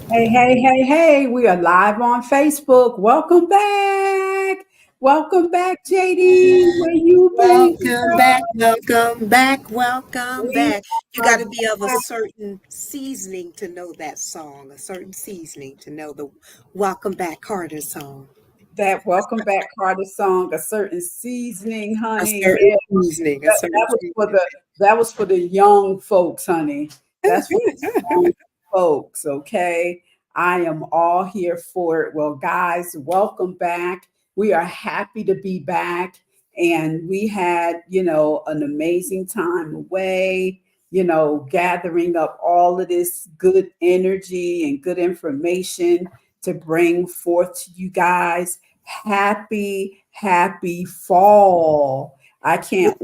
Hey, hey, hey, hey, we are live on Facebook. Welcome back. Welcome back, JD. Where you been, Welcome girl? back, welcome back, welcome We back. You are got to be of a back. certain seasoning to know that song, a certain seasoning to know the Welcome Back Carter song. That Welcome Back Carter song, a certain seasoning, A honey. certain Yeah, seasoning, a certain that was for seasoning. the young folks, honey. That's for the young folks, okay? I am all here for it. Well, guys, welcome back. We are happy to be back. And we had, an amazing time away, gathering up all of this good energy and good information to bring forth to you guys. Happy fall. I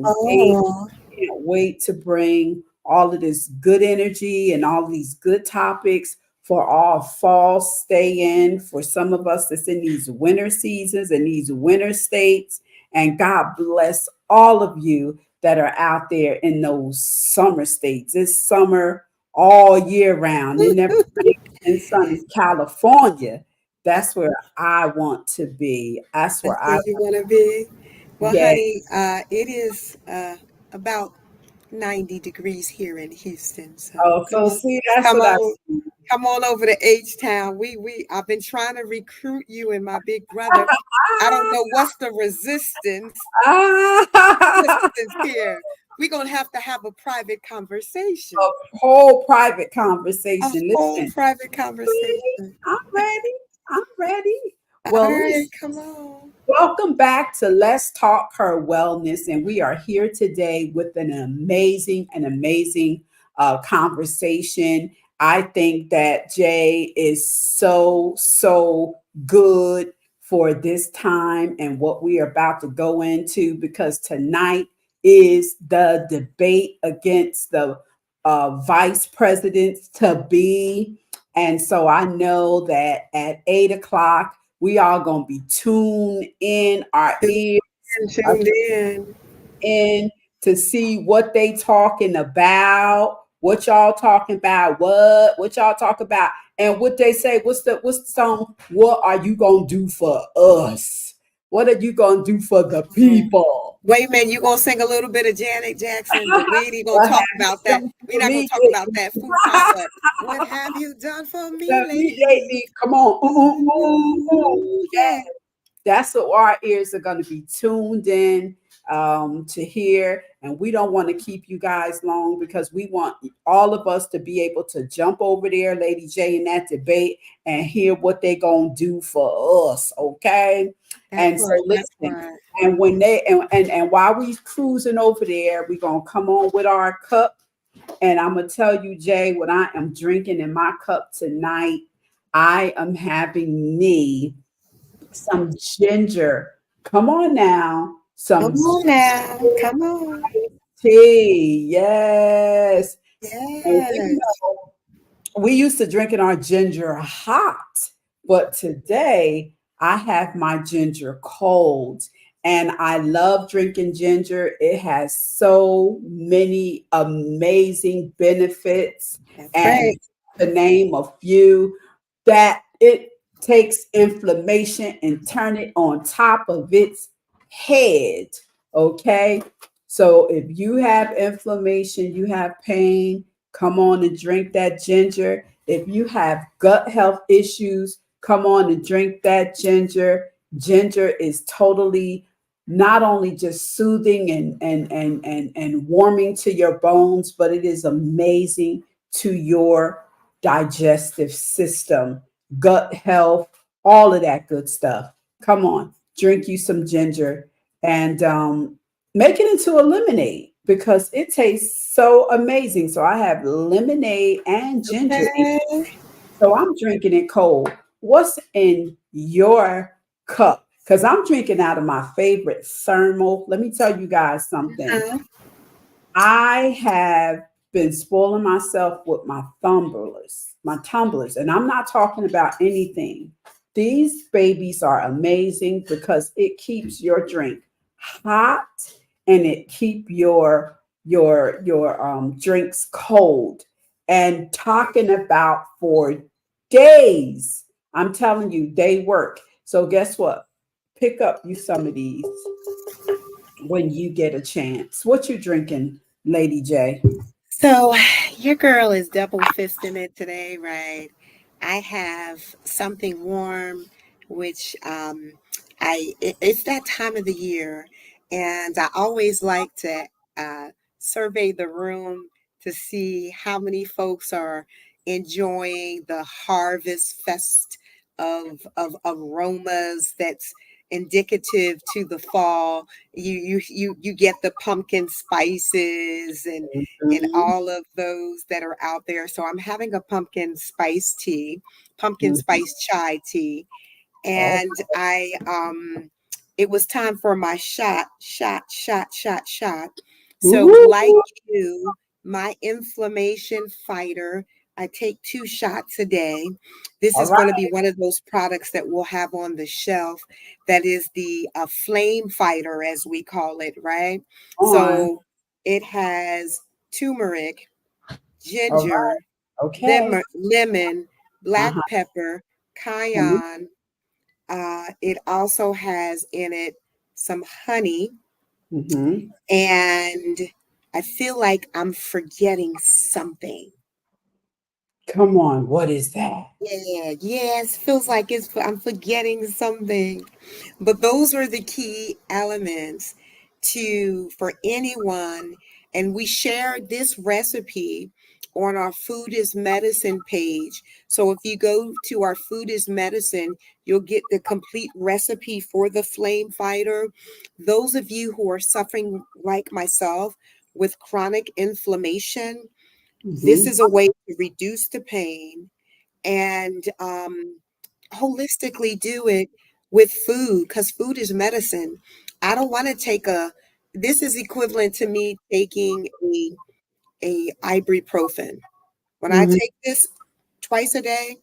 Oh, can't wait to bring all of this good energy and all these good topics for our fall stay in for some of us that's in these winter seasons and these winter states. And God bless all of you that are out there in those summer states. It's summer all year round. It never rains and sun in California. That's where I want to be. That's that's where I where you want to be. Well, yeah. honey, it is about 90 degrees here in Houston. So Oh, so see, that's come what I on, come on over to H Town. I've been trying to recruit you and my big brother. I don't know what's the ah, resistance here. We're gonna have to have a private a conversation. whole private A conversation. whole Listen, private conversation. I'm ready. I'm ready. All Well, right, listen. come on. Welcome back to Let's Talk Her Wellness. And we are here today with an amazing conversation. I think that Jay is so good for this time and what we are about to go into because tonight is the debate against the vice presidents to be. And so I know that at 8 o'clock, we all gonna be tuned in, our ears are Tuned in. in to see what they talking about, what y'all talking about, what y'all talk about, and what they say. What's the song? What are you gonna do for us? What are you gonna do for the people? Wait a minute, you gonna sing a little bit of Janet Jackson, but we ain't even gonna What have talk you about that. done We're for not gonna me? talk about that futon, but what have you done for me Done me lately? lately. Come on, Ooh, yeah. yeah. That's what our ears are going to be tuned in to hear. And we don't want to keep you guys long because we want all of us to be able to jump over there, Lady J, in that debate and hear what they're going to do for us. Okay. That And so part, that listen, part. and when they and while we cruising over there, we're gonna come on with our cup. And I'm gonna tell you, Jay, what I am drinking in my cup tonight. I am having me some ginger. Come on now. Come Some on now. Come on. tea. Yes. And Yes. we used to drinking our ginger hot, but today I have my ginger cold. And I love drinking ginger. It has so many amazing benefits. That's And right. to name a few, that it takes inflammation and turn it on top of its head. Okay. So if you have inflammation, you have pain, come on and drink that ginger. If you have gut health issues, come on and drink that ginger. Ginger is totally not only just soothing and warming to your bones, but it is amazing to your digestive system, gut health, all of that good stuff. Come on, drink you some ginger and make it into a lemonade because it tastes so amazing. So I have lemonade and ginger. Okay. So I'm drinking it cold. What's in your cup? Because I'm drinking out of my favorite thermal. Let me tell you guys something. Uh, I have been spoiling myself with my tumblers, and I'm not talking about anything. These babies are amazing because it keeps your drink hot and it keep your drinks cold. and talking about for days. I'm telling you, they work. So guess what? Pick up you some of these when you get a chance. What you drinking, Lady J? So your girl is double fisting it today, right? I have something warm, which it's that time of the year, and I always like to survey the room to see how many folks are enjoying the harvest fest of aromas that's indicative to the fall. You get the pumpkin spices and Mhm, all of those that are out there. So I'm having a pumpkin mhm. spice chai tea, Oh, and it was time for my shot. So like woo. you, my inflammation fighter, I take 2 shots a day. This All is right. going to be one of those products that we'll have on the shelf that is the flame fighter, as we call it, right? On. So it has turmeric, All right. ginger, Okay. lemon, black Uh-huh. pepper, Honey. cayenne. It also has in it some honey, Mm-hmm. and I feel like I'm forgetting something. Come on. What is that? Yeah, yes, feels like I'm forgetting something. But those are the key elements to for anyone. And we share this recipe on our Food is Medicine page. So if you go to our Food is Medicine, you'll get the complete recipe for the flame fighter. Those of you who are suffering like myself with chronic inflammation, this Mm-hmm. is a way to reduce the pain and holistically do it with food because food is medicine. I don't want to take this is equivalent to me taking a ibuprofen. When I Mm-hmm. take this twice a day,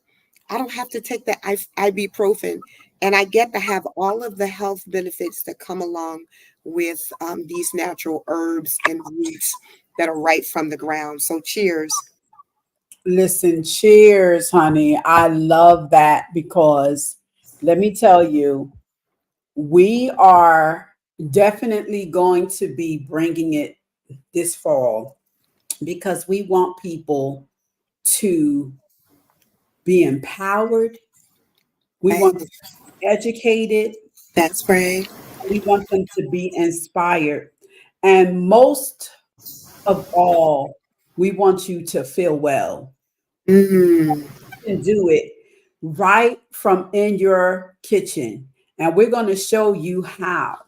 I don't have to take the ibuprofen, and I get to have all of the health benefits that come along with these natural herbs and roots that are right from the ground. So cheers. Listen, cheers, honey. I love that because let me tell you, we are definitely going to be bringing it this fall because we want people to be empowered. We Right? want them to be educated. That's right. We want them to be inspired. And most of all, we want you to feel well. Mm, You can do it right from in your kitchen. And we're going to show you how.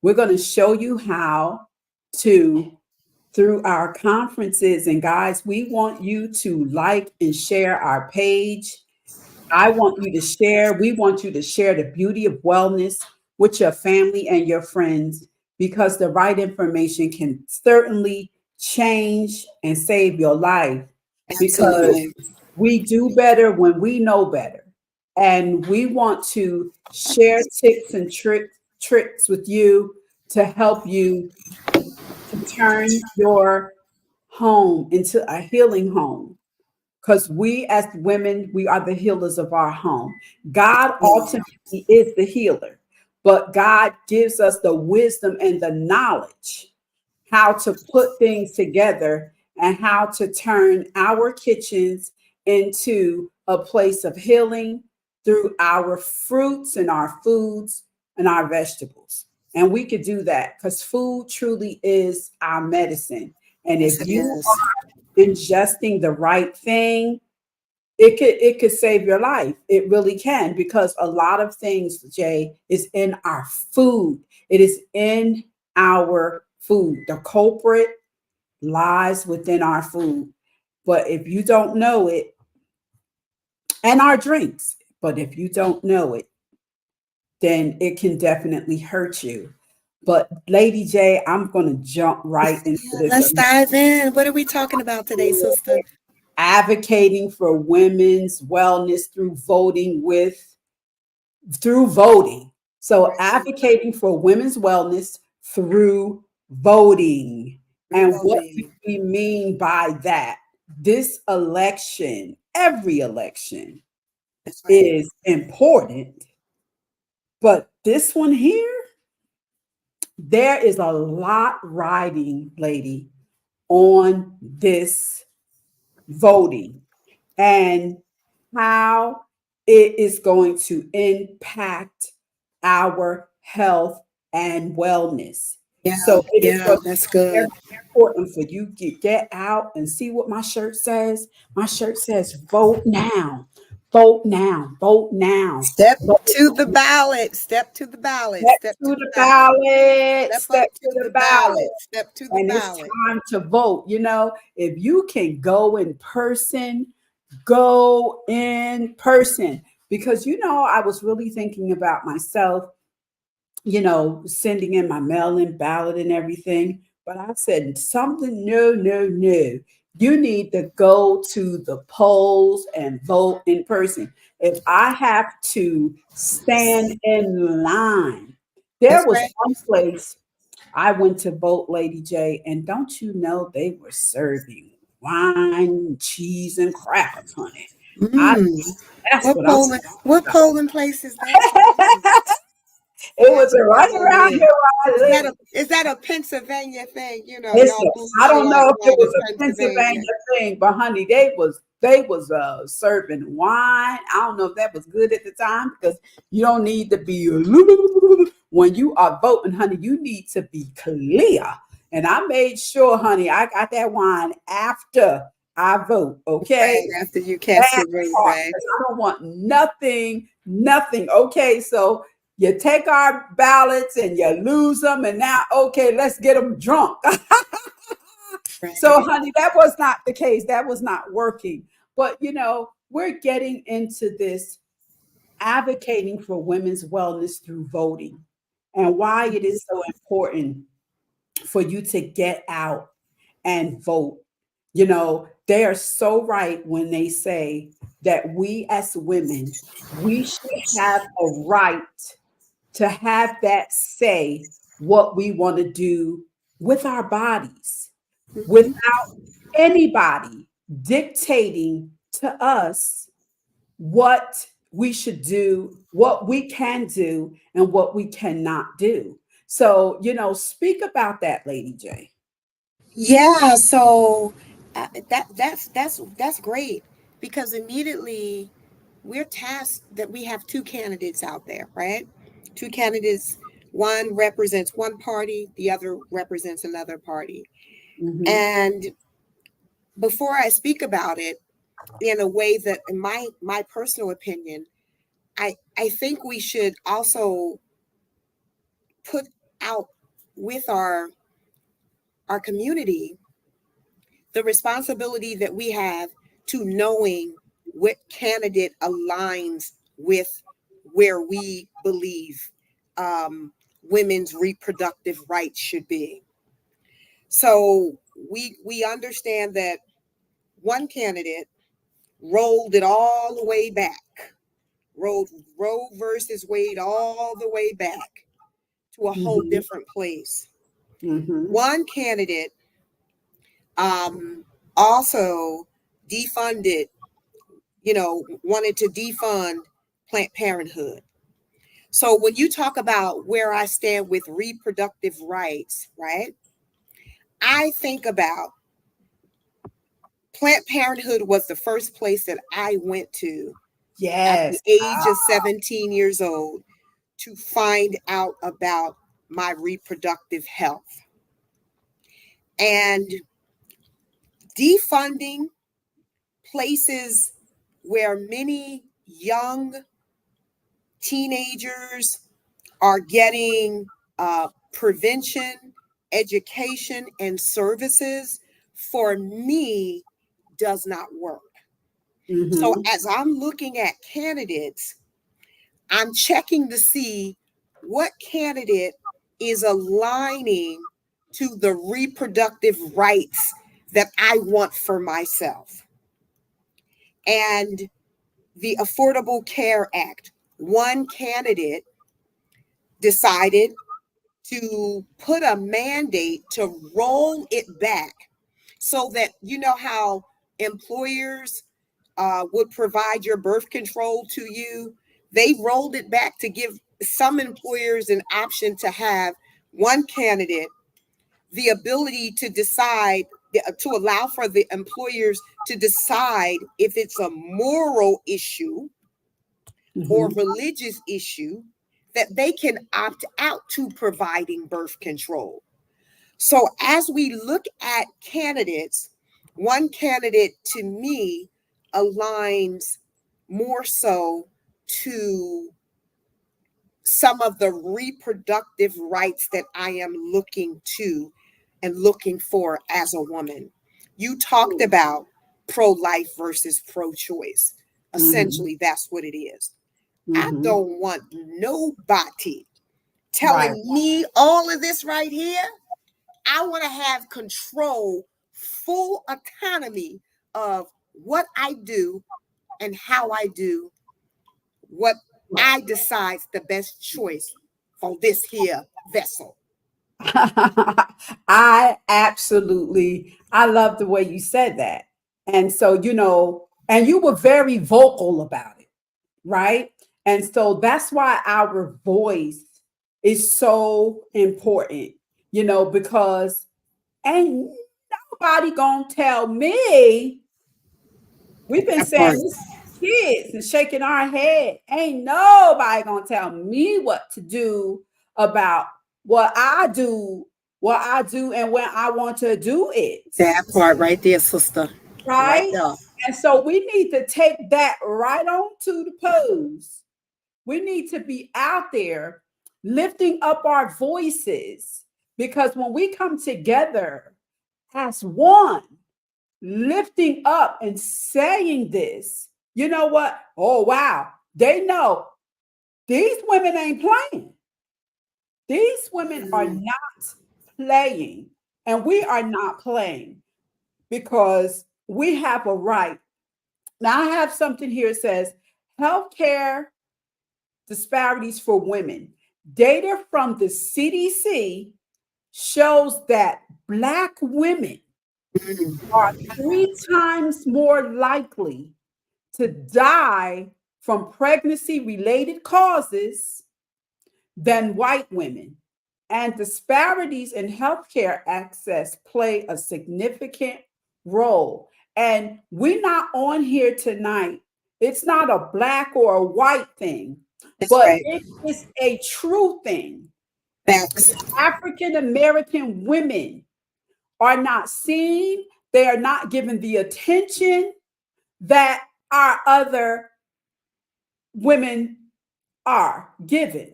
We're going to show you how to through our conferences. And guys, we want you to like and share our page. I want you to share. We want you to share the beauty of wellness with your family and your friends because the right information can certainly change and save your life because absolutely. we do better when we know better. And we want to share tips and tricks with you to help you to turn your home into a healing home because we as women we are the healers of our home. God Yeah, ultimately is the healer, but God gives us the wisdom and the knowledge how to put things together and how to turn our kitchens into a place of healing through our fruits and our foods and our vegetables. And we could do that because food truly is our medicine. And yes, if it you is. ingesting the right thing, it could save your life. It really can because a lot of things, Jay, is in our food. It is in our food. The culprit lies within our food. But if you don't know it, and our drinks, but if you don't know it, then it can definitely hurt you. But Lady J, I'm going to jump right into Yeah, this. let's dive in. What are we talking about today, sister? Advocating for women's wellness through voting. So Right. advocating for women's wellness through voting. Through And what do voting. we mean by that? this election, every election That's right. is important, but this one here, there is a lot riding, lady, on this voting and how it is going to impact our health and wellness. Yeah, So it is yeah, going to that's be very good. important for you to get out and see what my shirt says. My shirt says vote now. Vote now. Vote now. Step Vote to the ballot. Step to the ballot. Step Step to to the the ballot. ballot. Step up Step to to the the ballot. ballot. Step to the And it's ballot. time to vote. If you can go in person, go in person. Because, I was really thinking about myself, sending in my mail in ballot and everything. But I said, something, no, no, no. You need to go to the polls and vote in person. If I have to stand in line, there That's was right. one place I went to vote, Lady J, and don't you know they were serving wine, cheese, and crackers, honey. I Mm. That's What what I'm polling what talking polling place is that? It I have was to right follow around you. here where I live. Is that a Pennsylvania thing? You know, Listen, y'all I bougie don't like know if it that was in a Pennsylvania. Pennsylvania thing, but honey, they was serving wine. I don't know if that was good at the time because you don't need to be when you are voting, honey. You need to be clear. And I made sure, honey, I got that wine after I vote. Okay, Right after you cast that your vote, part right? because I don't want nothing, nothing. Okay, so you take our ballots and you lose them, and now okay, let's get them drunk. So, Right. honey, that was not the case. That was not working. But we're getting into this advocating for women's wellness through voting and why it Mhm. is so important for you to get out and vote. They are so right when they say that we as women, we should have a right to have that say what we want to do with our bodies Mhm. without anybody dictating to us what we should do, what we can do, and what we cannot do. So, speak about that, Lady J. Yeah, so that's great because immediately we're tasked that we have two candidates out there, right? Two candidates, one represents one party, the other represents another party. Mm-hmm. And before I speak about it in a way that in my personal opinion, I think we should also put out with our community the responsibility that we have to knowing what candidate aligns with where we believe women's reproductive rights should be. So we understand that one candidate rolled it all the way back, rolled Roe versus Wade all the way back to a whole Mm-hmm. different place. Mm-hmm. One candidate um, also defunded, wanted to defund Planned Parenthood. So when you talk about where I stand with reproductive rights, right? I think about Planned Parenthood was the first place that I went to at the Yes. age of 17 years old to find out about my reproductive health. And defunding places where many young teenagers are getting prevention, education, and services, for me, does not work. So Mm-hmm. as I'm looking at candidates, I'm checking to see what candidate is aligning to the reproductive rights that I want for myself. And the Affordable Care Act, one candidate decided to put a mandate to roll it back so that you know how employers would provide your birth control to you. They rolled it back to give some employers an option to have one candidate the ability to decide, to allow for the employers to decide if it's a moral issue or religious issue, that they can opt out to providing birth control. So as we look at candidates, one candidate to me aligns more so to some of the reproductive rights that I am looking to and looking for as a woman. You talked about pro-life versus pro-choice. Essentially, that's what it is. I don't want nobody telling me all of this right here. I want to have control, full autonomy of what I do and how I do what I decide the best choice for this here vessel. I love the way you said that. And so, and you were very vocal about it, right? And so that's why our voice is so important, because ain't nobody gonna tell me. We've been saying this kids and shaking our head. Ain't nobody gonna tell me what to do about what I do, and when I want to do it. That part right there, sister. Right there. And so we need to take that right on to the pose. We need to be out there lifting up our voices, because when we come together as one, lifting up and saying this, you know what? Oh, wow. They know these women ain't playing. These women are not playing, and we are not playing, because we have a right. Now, I have something here that says healthcare disparities for women. Data from the CDC shows that Black women are 3 times more likely to die from pregnancy-related causes than white women. And disparities in healthcare access play a significant role. And we're not on here tonight. It's not a Black or a white thing, but it is a true thing. African American women are not seen. They are not given the attention that our other women are given.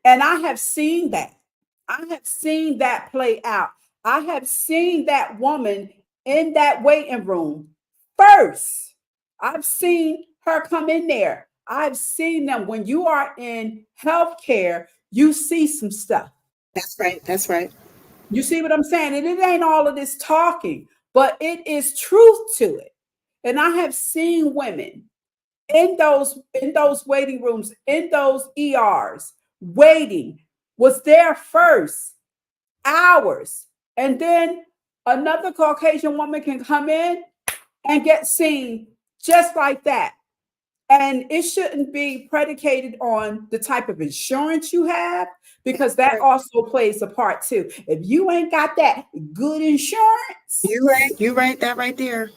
And I have seen that. I have seen that play out. I have seen that woman in that waiting room first. I've seen her come in there. I've seen them. When you are in healthcare, you see some stuff. That's right. That's right. You see what I'm saying? And it ain't all of this talking, but it is truth to it. And I have seen women in those waiting rooms, in those ERs, waiting, was there first, hours, and then another Caucasian woman can come in and get seen just like that. And it shouldn't be predicated on the type of insurance you have, because that also plays a part too. If you ain't got that good insurance, you're right, that right there.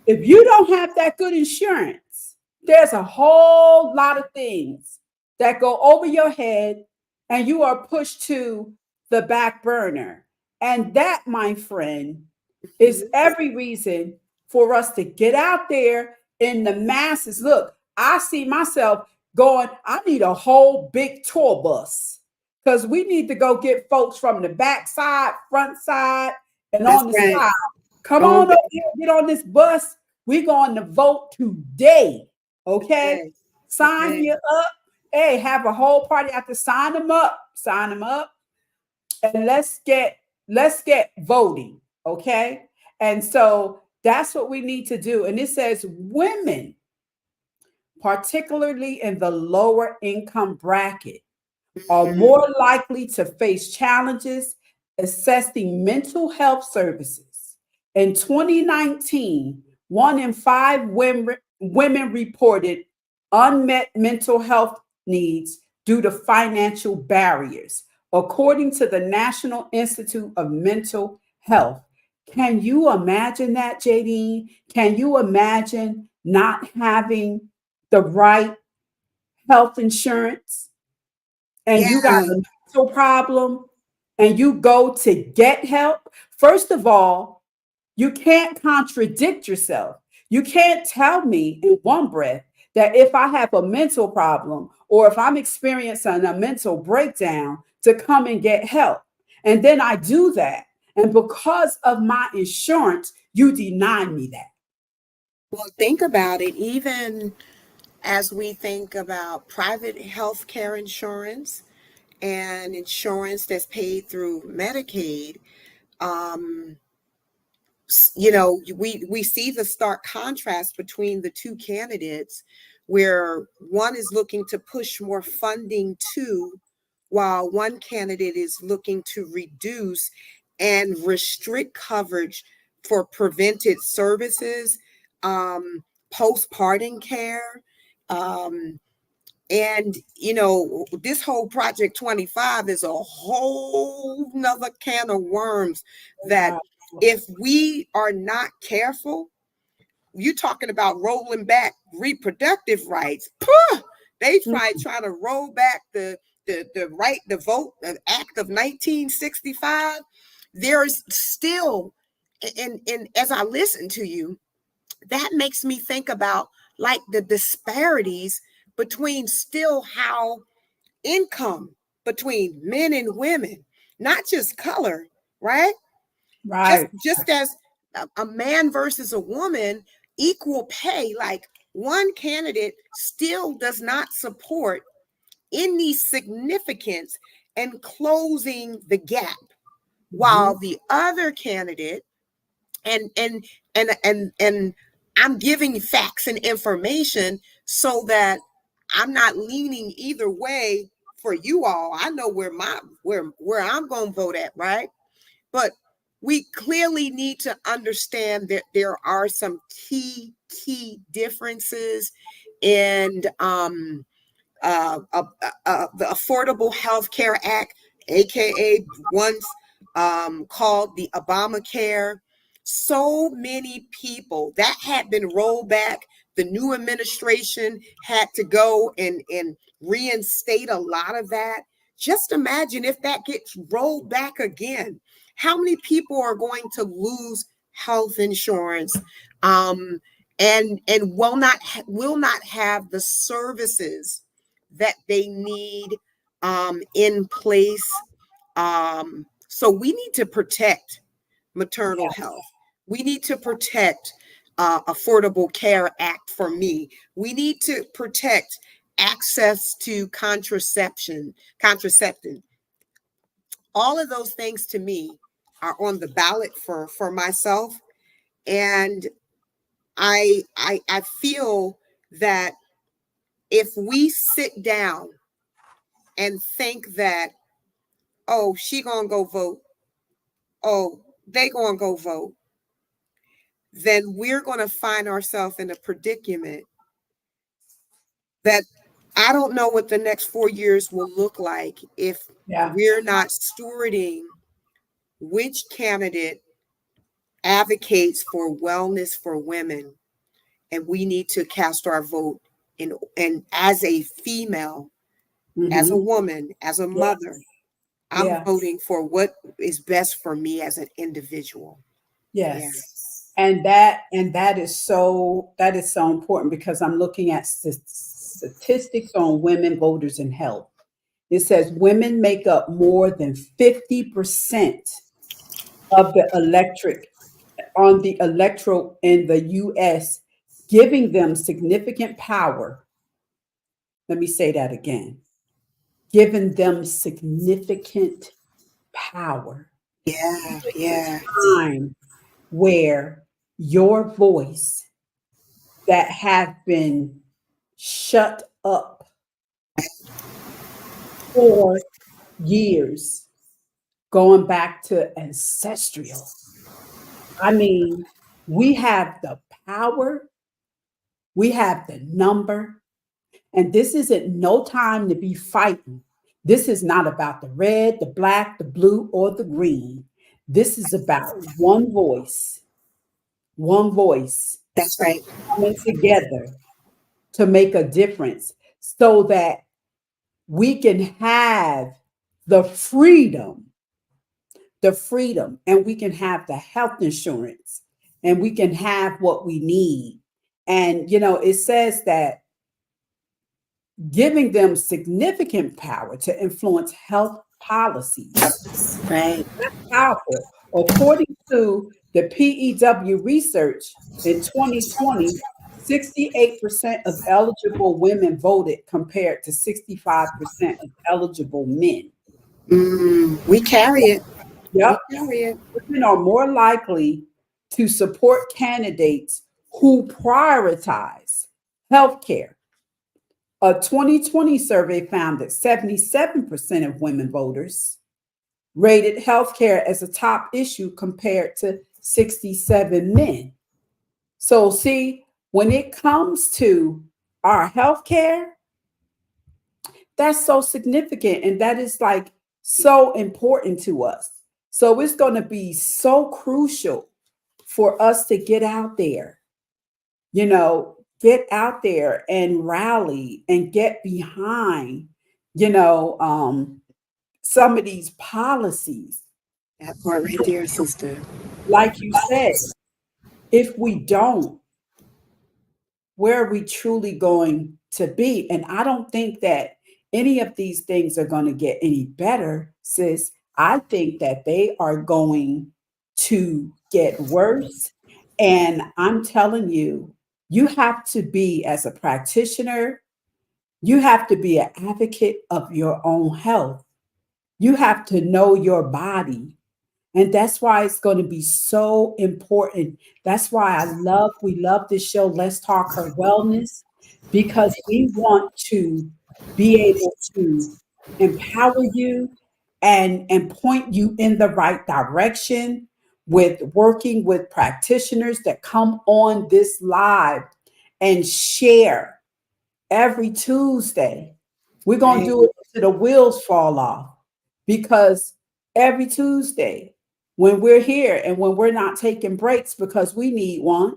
If you don't have that good insurance, there's a whole lot of things that go over your head, and you are pushed to the back burner. And that, my friend, is every reason for us to get out there in the masses. Look, I see myself going, I need a whole big tour bus, because we need to go get folks from the back side, front side, and on the side. Come on over here, get on this bus. We're going to vote today. Okay? Sign you up. Hey, have a whole party after. Sign them up. And let's get voting. Okay? And so that's what we need to do. And it says women, particularly in the lower income bracket, are more likely to face challenges accessing mental health services In 2019, 1 in 5 women reported unmet mental health needs due to financial barriers, according to the National Institute of Mental Health. Can you imagine that, JD? Can you imagine not having the right health insurance and you got Yeah. a mental problem and you go to get help? First of all, you can't contradict yourself. You can't tell me in one breath that if I have a mental problem or if I'm experiencing a mental breakdown to come and get help. And then I do that. And because of my insurance, you deny me that. Well, think about it. Even as we think about private health care insurance and insurance that's paid through Medicaid, um, we see the stark contrast between the two candidates, where one is looking to push more funding to, while one candidate is looking to reduce and restrict coverage for preventive services, um, postpartum care. Um, and this whole Project 25 is a whole nother can of worms that Wow. if we are not careful, you talking about rolling back reproductive rights. They trying to roll back the right to vote, the Act of 1965. There's still, and as I listen to you, that makes me think about like the disparities between still how income between men and women, not just color, right? just Right. just as a man versus a woman, equal pay, like one candidate still does not support any significance in closing the gap, Mhm. while the other candidate, and I'm giving facts and information so that I'm not leaning either way for you all. I know where I'm going to vote at, right? But we clearly need to understand that there are some key differences in the Affordable Health Care Act, aka once called the Obamacare. So many people that had been rolled back. The new administration had to go and reinstate a lot of that. Just imagine if that gets rolled back again. How many people are going to lose health insurance, and will not have the services that they need in place. So we need to protect maternal Yes. health. We need to protect Affordable Care Act for me. We need to protect access to contraception. All of those things to me are on the ballot for myself. And I feel that if we sit down and think that, oh, she gonna go vote, oh, they gonna go vote, then we're gonna find ourselves in a predicament that I don't know what the next 4 years will look like if Yeah. we're not stewarding which candidate advocates for wellness for women. And we need to cast our vote. And as a female, as a Hmm. woman, as a Yeah. mother, I'm Yeah. voting for what is best for me as an individual. Yeah. Yes. And that is so important because I'm looking at statistics on women voters in health. It says women make up more than 50% of the electric on the electoral in the US, giving them significant power. Let me say that again. Giving them significant power. Yeah. Yeah. Time where your voice that have been shut up for years, going back to ancestral. I mean, we have the power, we have the number, and this isn't no time to be fighting. This is not about the red, the black, the blue, or the green. This is about one voice That's right. coming together to make a difference so that we can have the freedom, and we can have the health insurance, and we can have what we need. And, it says that giving them significant power to influence health policies. Right. That's powerful. According to the PEW research in 2020, 68% of eligible women voted compared to 65% of eligible men. We carry it. We Yep. carry it. Women are more likely to support candidates who prioritize healthcare. A 2020 survey found that 77% of women voters rated healthcare as a top issue compared to 67 men. So, see, when it comes to our healthcare, that's so significant and that is like so important to us. So, it's going to be so crucial for us to get out there and rally and get behind, you know, um, some of these policies. That part right there, sister. Like you said, if we don't, where are we truly going to be? And I don't think that any of these things are going to get any better, sis. I think that they are going to get worse. And I'm telling you, you have to be, as a practitioner, you have to be an advocate of your own health. You have to know your body. And that's why it's going to be so important. That's why we love this show, Let's Talk Her Wellness, because we want to be able to empower you and point you in the right direction with working with practitioners that come on this live and share every Tuesday. We're going to Right. do it until the wheels fall off because every Tuesday, when we're here and when we're not taking breaks because we need one,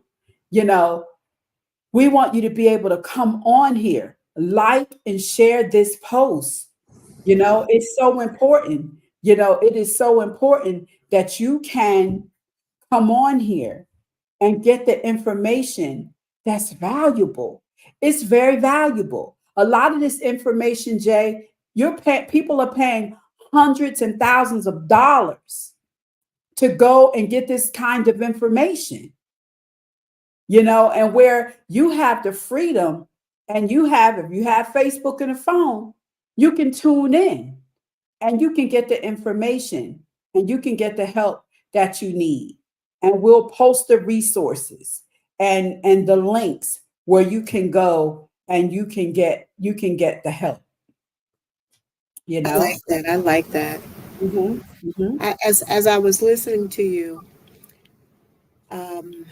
you know, we want you to be able to come on here, like and share this post. It's so important. It is so important that you can come on here and get the information that's valuable. It's very valuable. A lot of this information, Jay, people are paying hundreds and thousands of dollars to go and get this kind of information, and where you have the freedom and if you have Facebook and a phone, you can tune in and you can get the information and you can get the help that you need. And we'll post the resources and the links where you can go and you can get the help, you I know. like that. I like that. Hmm. Hmm. As I was listening to you, um,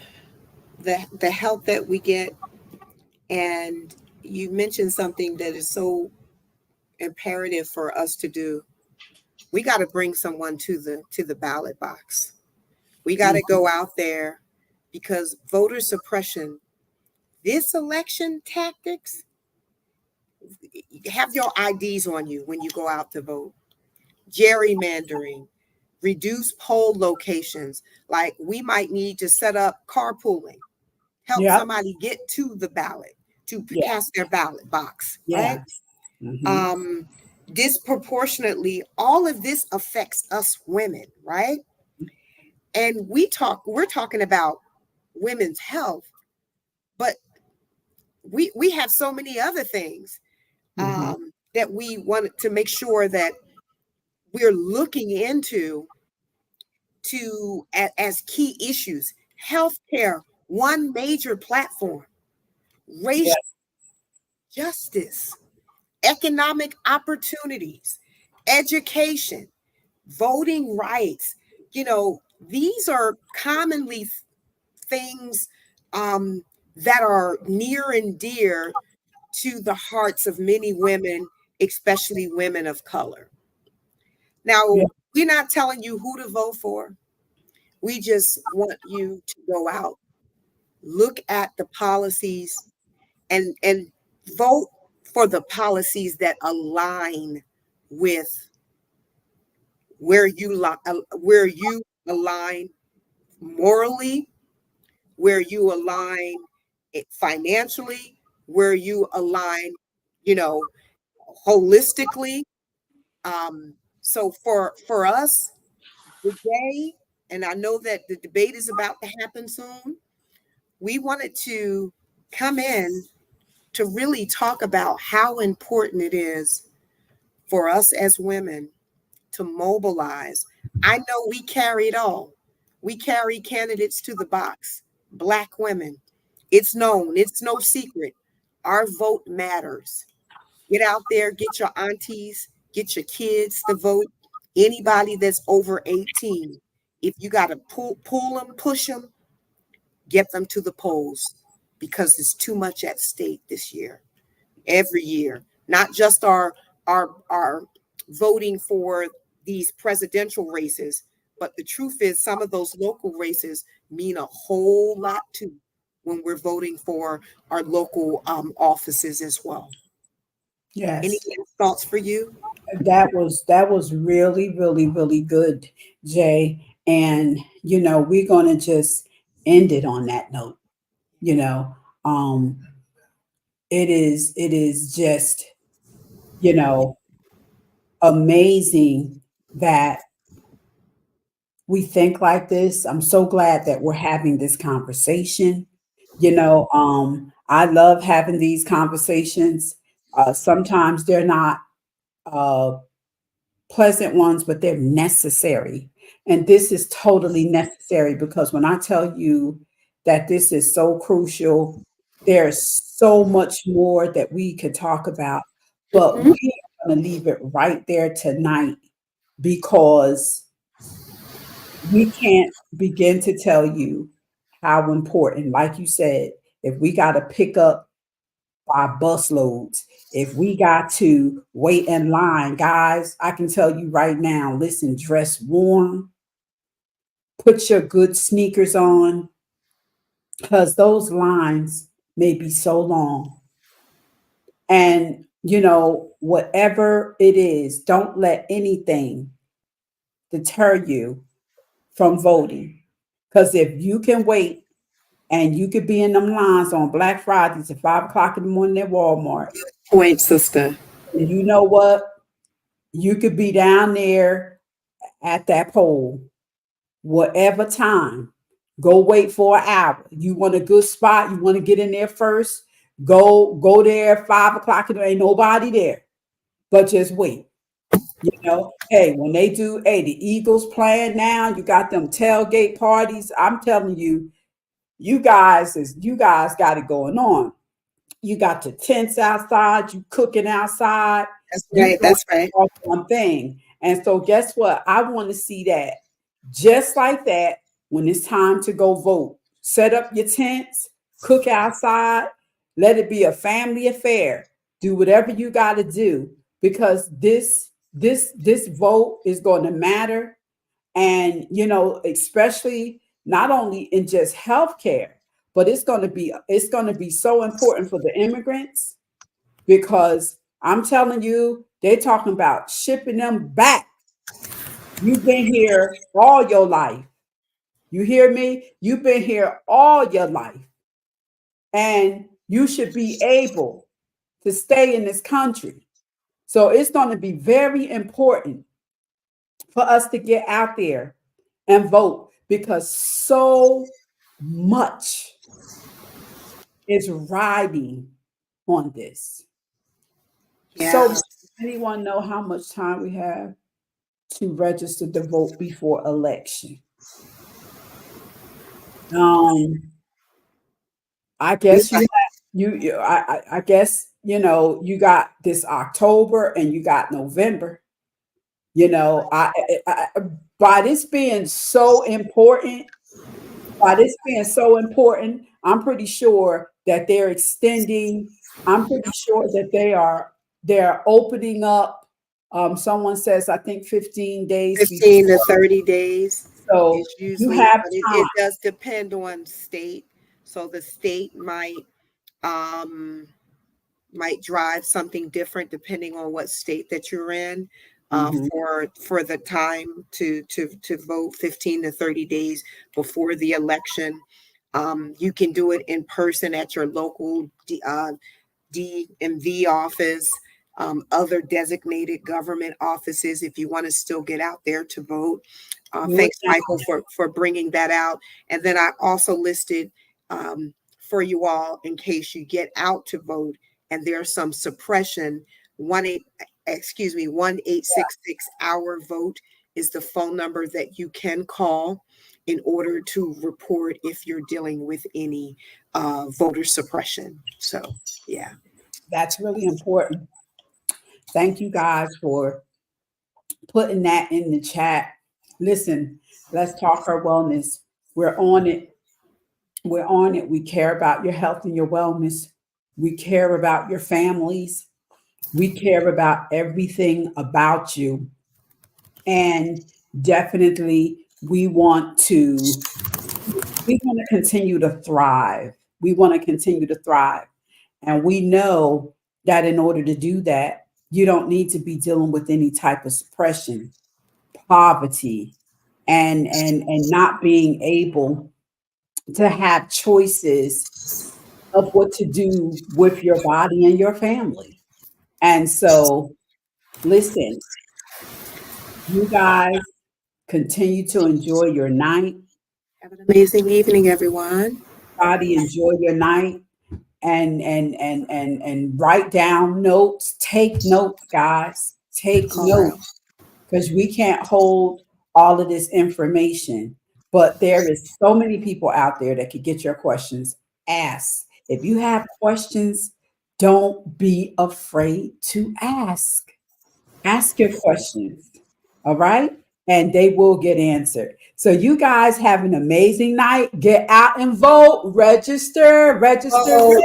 the help that we get, and you mentioned something that is so imperative for us to do. We got to bring someone to the ballot box. We got to go out there because voter suppression, this election tactics, have your IDs on you when you go out to vote. Gerrymandering, reduce poll locations. Like we might need to set up carpooling, help Yep. somebody get to the ballot to Yeah. cast their ballot box, Yeah. right? Hmm. Um, Disproportionately, all of this affects us women, right? And we're talking about women's health, but we have so many other things Hmm. that we want to make sure that we're looking into as key issues. Healthcare, one major platform, Yeah. racial justice, economic opportunities, education, voting rights. You know, these are commonly things that are near and dear to the hearts of many women, especially women of color. Yeah. Now, we're not telling you who to vote for. We just want you to go out, look at the policies, and vote for the policies that align with where you align morally, where you align financially, where you align, you know, holistically. So for us today, and I know that the debate is about to happen soon, we wanted to come in to really talk about how important it is for us as women to mobilize. I know we carry it all. We carry candidates to the box, Black women. It's known, it's no secret. Our vote matters. Get out there, get your aunties, get your kids to vote. Anybody that's over 18, if you got to pull them, push them, get them to the polls because there's too much at stake this year. Every year, not just our voting for these presidential races, but the truth is some of those local races mean a whole lot too when we're voting for our local offices as well. Any Yes. last thoughts for you? That was really, really, really good, Jay. And we're gonna just end it on that note. You know, um, it is just, you know, amazing that we think like this. I'm so glad that we're having this conversation. I love having these conversations. Sometimes they're not uh, pleasant ones, but they're necessary. And this is totally necessary because when I tell you that this is so crucial, there's so much more that we could talk about, but we Mhm. are going to leave it right there tonight because we can't begin to tell you how important, like you said, if we got to pick up by busloads, if we got to wait in line, guys, I can tell you right now, listen, dress warm, put your good sneakers on, because those lines may be so long. And, whatever it is, don't let anything deter you from voting. Because if you can wait and you could be in them lines on Black Fridays at 5 o'clock in the morning at Walmart, Point, sister. and you know what? You could be down there at that poll, whatever time. Go wait for an hour. You want a good spot, you want to get in there first, go there at 5 o'clock and there ain't nobody there. But just wait. Hey, when they do, hey, the Eagles playing now, you got them tailgate parties. I'm telling you, you guys got it going on. You got the tents outside, you cooking outside, That's you right. doing That's right. all one thing. And so guess what? I want to see that just like that when it's time to go vote. Set up your tents, cook outside, let it be a family affair. Do whatever you got to do because this vote is going to matter. And especially not only in just healthcare, but it's going to be so important for the immigrants because I'm telling you, they're talking about shipping them back. You've been here all your life. You hear me? You've been here all your life, and you should be able to stay in this country. So it's going to be very important for us to get out there and vote because so much is riding on this. So, Yeah. anyone know how much time we have to register to vote before election? Um, I We guess I guess you got this October and you got November. You know, by this being so important, I'm pretty sure that they're extending. I'm pretty sure that they're opening up. Someone says I think 15 days 15 to before. 30 days So is you usually, have but time. it does depend on state. So the state um, might drive something different depending on what state that you're in, Mhm. for the time to vote 15 to 30 days before the election. You can do it in person at your local DMV office, other designated government offices if you want to still get out there to vote. Do it Thanks, now. Michael, for bringing that out. And then I also listed, for you all, in case you get out to vote and there's some suppression. 1-866 our vote is the phone number that you can call in order to report if you're dealing with any voter suppression. So yeah. That's really important. Thank you guys for putting that in the chat. Listen, let's talk our wellness. We're on it. We're on it. We care about your health and your wellness. We care about your families. We care about everything about you. And definitely we want to continue to thrive. We want to continue to thrive. And we know that in order to do that, you don't need to be dealing with any type of suppression, poverty, and not being able to have choices of what to do with your body and your family. And so, listen, you guys continue to enjoy your night. Have an amazing evening, everyone. Body, enjoy your night. And write down notes. Take notes, guys. Take All right. notes because we can't hold all of this information. But there is so many people out there that could get your questions asked. If you have questions, don't be afraid to ask. Ask your questions. All right. And they will get answered. So you guys have an amazing night. Get out and vote. Register, register, Vote.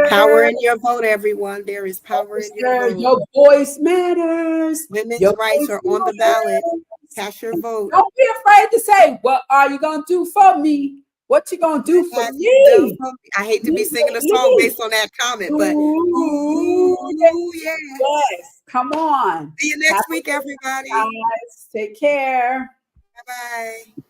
Power register. in your vote, everyone. There is power in your Register. vote. Your voice matters. Women's Your rights voice are on the ballot. matters. Cast your And vote. don't be afraid to say, what are you going to do for me? What you going to do for What have you done me? for me? I hate to be Me, singing a song me. based on that comment, but Ooh, ooh, yeah. yes. Come on. See you Have next a week, good everybody. night, guys. Take care. Bye bye.